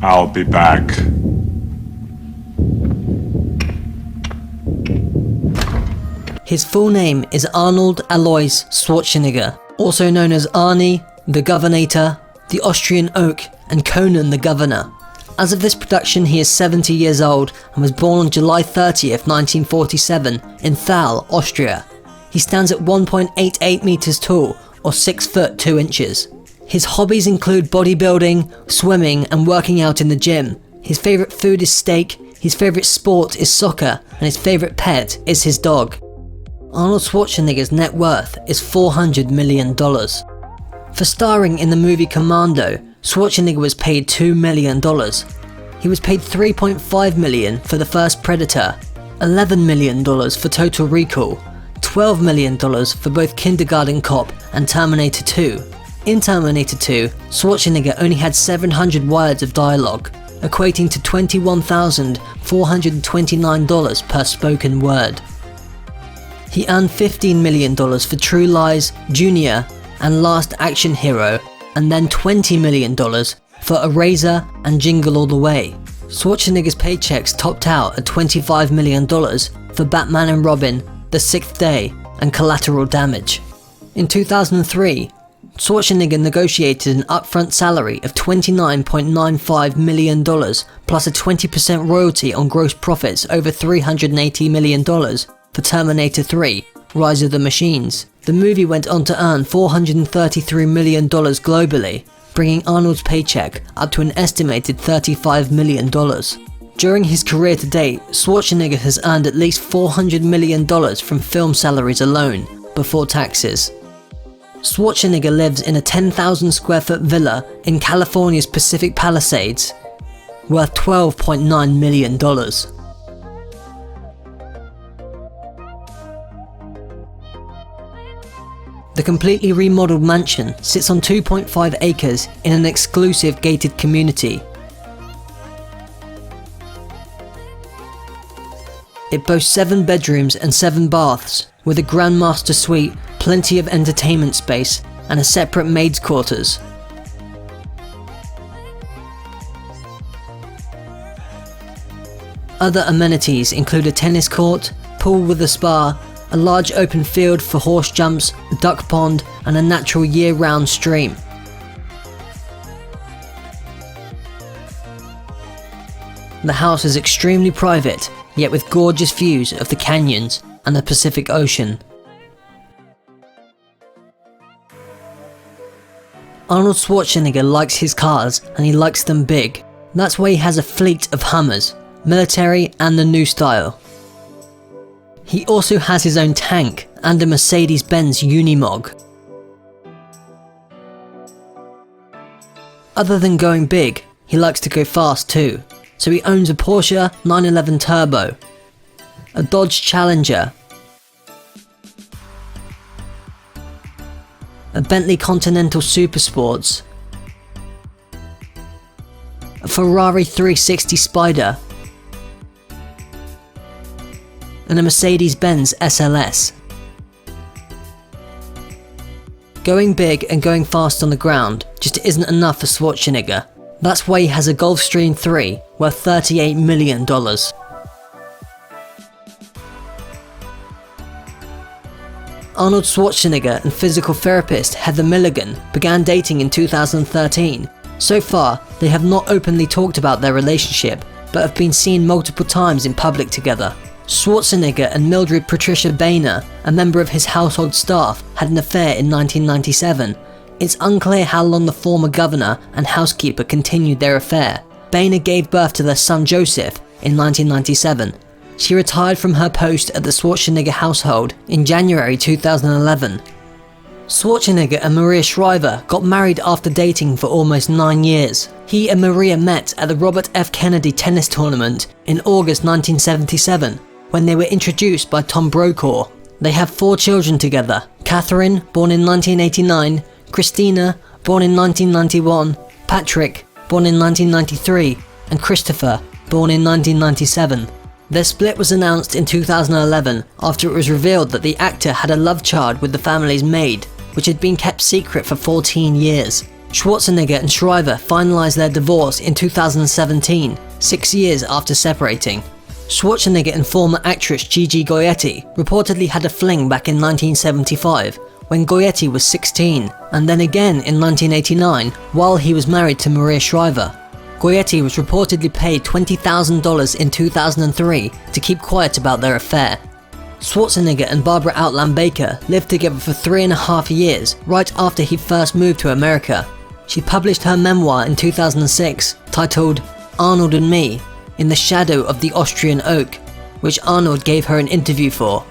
I'll be back. His full name is Arnold Alois Schwarzenegger, also known as Arnie, the Governator, the Austrian Oak, and Conan the Governor. As of this production, he is 70 years old and was born on July 30th, 1947 in Thal, Austria. He stands at 1.88 meters tall, or 6 foot 2 inches. His hobbies include bodybuilding, swimming, and working out in the gym. His favorite food is steak, his favorite sport is soccer, and his favorite pet is his dog. Arnold Schwarzenegger's net worth is $400 million. For starring in the movie Commando, Schwarzenegger was paid $2 million. He was paid $3.5 million for the first Predator, $11 million for Total Recall, $12 million for both Kindergarten Cop and Terminator 2. In Terminator 2, Schwarzenegger only had 700 words of dialogue, equating to $21,429 per spoken word. He earned $15 million for True Lies, Junior, and Last Action Hero, and then $20 million for Eraser and Jingle All the Way. Schwarzenegger's paychecks topped out at $25 million for Batman and Robin, The Sixth Day, and Collateral Damage. In 2003, Schwarzenegger negotiated an upfront salary of $29.95 million plus a 20% royalty on gross profits over $380 million for Terminator 3, Rise of the Machines. The movie went on to earn $433 million globally, bringing Arnold's paycheck up to an estimated $35 million. During his career to date, Schwarzenegger has earned at least $400 million from film salaries alone, before taxes. Schwarzenegger lives in a 10,000 square foot villa in California's Pacific Palisades, worth $12.9 million. The completely remodeled mansion sits on 2.5 acres in an exclusive gated community. It boasts 7 bedrooms and 7 baths, with a Grandmaster suite, plenty of entertainment space, and a separate maid's quarters. Other amenities include a tennis court, pool with a spa, a large open field for horse jumps, a duck pond, and a natural year-round stream. The house is extremely private, yet with gorgeous views of the canyons and the Pacific Ocean. Arnold Schwarzenegger likes his cars, and he likes them big. That's why he has a fleet of Hummers, military and the new style. He also has his own tank and a Mercedes-Benz Unimog. Other than going big, he likes to go fast too, so he owns a Porsche 911 Turbo, a Dodge Challenger, a Bentley Continental Supersports, a Ferrari 360 Spider, and a Mercedes-Benz SLS. Going big and going fast on the ground just isn't enough for Schwarzenegger. That's why he has a Gulfstream 3 worth $38 million. Arnold Schwarzenegger and physical therapist Heather Milligan began dating in 2013. So far, they have not openly talked about their relationship, but have been seen multiple times in public together. Schwarzenegger and Mildred Patricia Boehner, a member of his household staff, had an affair in 1997. It's unclear how long the former governor and housekeeper continued their affair. Boehner gave birth to their son Joseph in 1997. She retired from her post at the Schwarzenegger household in January 2011. Schwarzenegger and Maria Shriver got married after dating for almost 9 years. He and Maria met at the Robert F. Kennedy tennis tournament in August 1977, when they were introduced by Tom Brokaw. They have 4 children together: Catherine, born in 1989, Christina, born in 1991, Patrick, born in 1993, and Christopher, born in 1997. Their split was announced in 2011 after it was revealed that the actor had a love child with the family's maid, which had been kept secret for 14 years. Schwarzenegger and Shriver finalized their divorce in 2017, 6 years after separating. Schwarzenegger and former actress Gigi Goyetti reportedly had a fling back in 1975, when Goyetti was 16, and then again in 1989 while he was married to Maria Shriver. Goyetti was reportedly paid $20,000 in 2003 to keep quiet about their affair. Schwarzenegger and Barbara Outland Baker lived together for 3.5 years right after he first moved to America. She published her memoir in 2006 titled Arnold and Me, In the Shadow of the Austrian Oak, which Arnold gave her an interview for.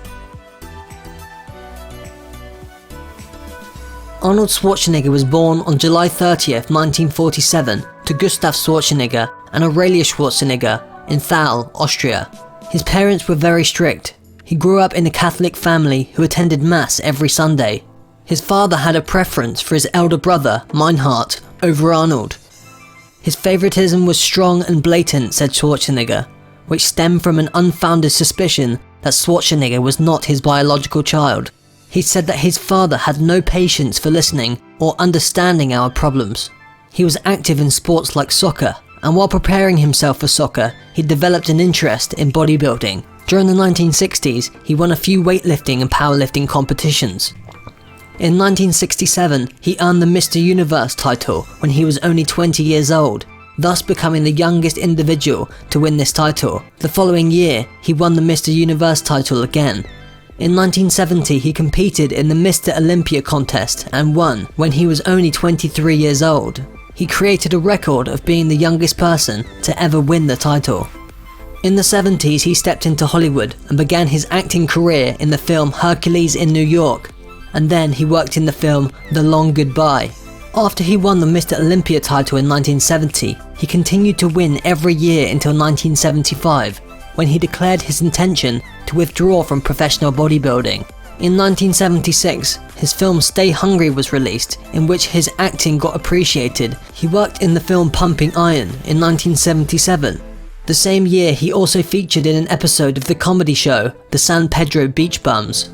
Arnold Schwarzenegger was born on July 30th, 1947 to Gustav Schwarzenegger and Aurelia Schwarzenegger in Thal, Austria. His parents were very strict. He grew up in a Catholic family who attended Mass every Sunday. His father had a preference for his elder brother, Meinhard, over Arnold. His favoritism was strong and blatant, said Schwarzenegger, which stemmed from an unfounded suspicion that Schwarzenegger was not his biological child. He said that his father had no patience for listening or understanding our problems. He was active in sports like soccer, and while preparing himself for soccer, he developed an interest in bodybuilding. During the 1960s, he won a few weightlifting and powerlifting competitions. In 1967, he earned the Mr. Universe title when he was only 20 years old, thus becoming the youngest individual to win this title. The following year, he won the Mr. Universe title again. In 1970, he competed in the Mr. Olympia contest and won when he was only 23 years old. He created a record of being the youngest person to ever win the title. In the 70s, he stepped into Hollywood and began his acting career in the film Hercules in New York, and then he worked in the film The Long Goodbye. After he won the Mr. Olympia title in 1970, he continued to win every year until 1975, when he declared his intention to withdraw from professional bodybuilding. In 1976, his film Stay Hungry was released, in which his acting got appreciated. He worked in the film Pumping Iron in 1977. The same year, he also featured in an episode of the comedy show The San Pedro Beach Bums.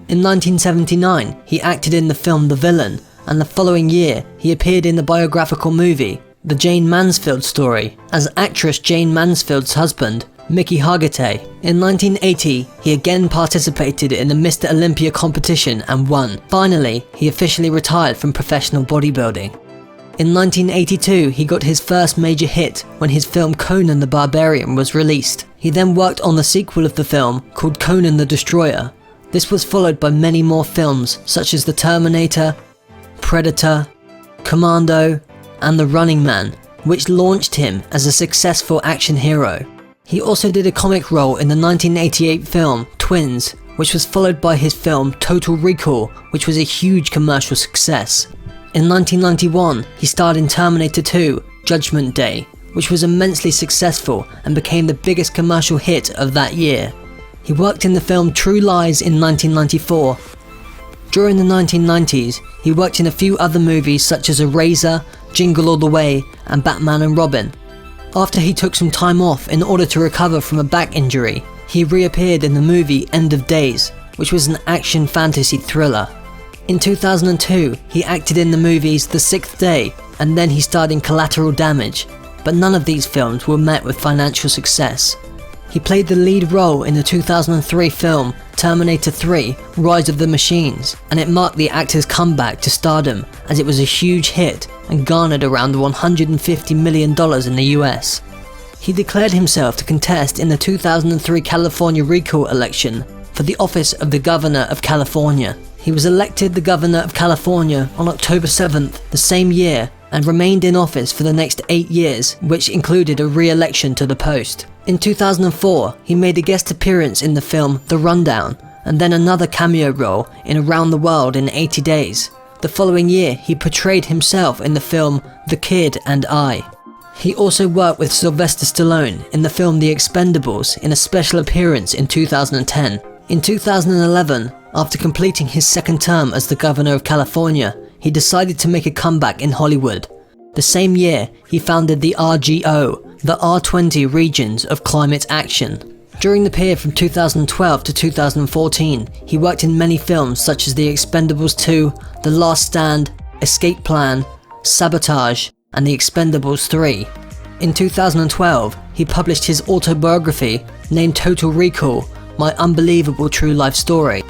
In 1979, he acted in the film The Villain, and the following year, he appeared in the biographical movie The Jane Mansfield Story as actress Jane Mansfield's husband, Mickey Hargitay. In 1980, he again participated in the Mr. Olympia competition and won. Finally, he officially retired from professional bodybuilding. In 1982, he got his first major hit when his film Conan the Barbarian was released. He then worked on the sequel of the film called Conan the Destroyer. This was followed by many more films such as The Terminator, Predator, Commando, and The Running Man, which launched him as a successful action hero. He also did a comic role in the 1988 film Twins, which was followed by his film Total Recall, which was a huge commercial success. In 1991, he starred in Terminator 2: Judgment Day, which was immensely successful and became the biggest commercial hit of that year. He worked in the film True Lies in 1994. During the 1990s, he worked in a few other movies such as Eraser, Jingle All the Way, and Batman and Robin. After he took some time off in order to recover from a back injury, he reappeared in the movie End of Days, which was an action fantasy thriller. In 2002, he acted in the movies The Sixth Day, and then he starred in Collateral Damage, but none of these films were met with financial success. He played the lead role in the 2003 film Terminator 3: Rise of the Machines, and it marked the actor's comeback to stardom as it was a huge hit and garnered around $150 million in the US. He declared himself to contest in the 2003 California recall election for the office of the Governor of California. He was elected the Governor of California on October 7th the same year and remained in office for the next 8 years, which included a re-election to the post. In 2004, he made a guest appearance in the film The Rundown, and then another cameo role in Around the World in 80 Days. The following year, he portrayed himself in the film The Kid and I. He also worked with Sylvester Stallone in the film The Expendables in a special appearance in 2010. In 2011, after completing his second term as the Governor of California, he decided to make a comeback in Hollywood. The same year, he founded the RGO, the R20 Regions of Climate Action. During the period from 2012 to 2014, he worked in many films such as The Expendables 2, The Last Stand, Escape Plan, Sabotage, and The Expendables 3. In 2012, he published his autobiography named Total Recall: My Unbelievable True Life Story.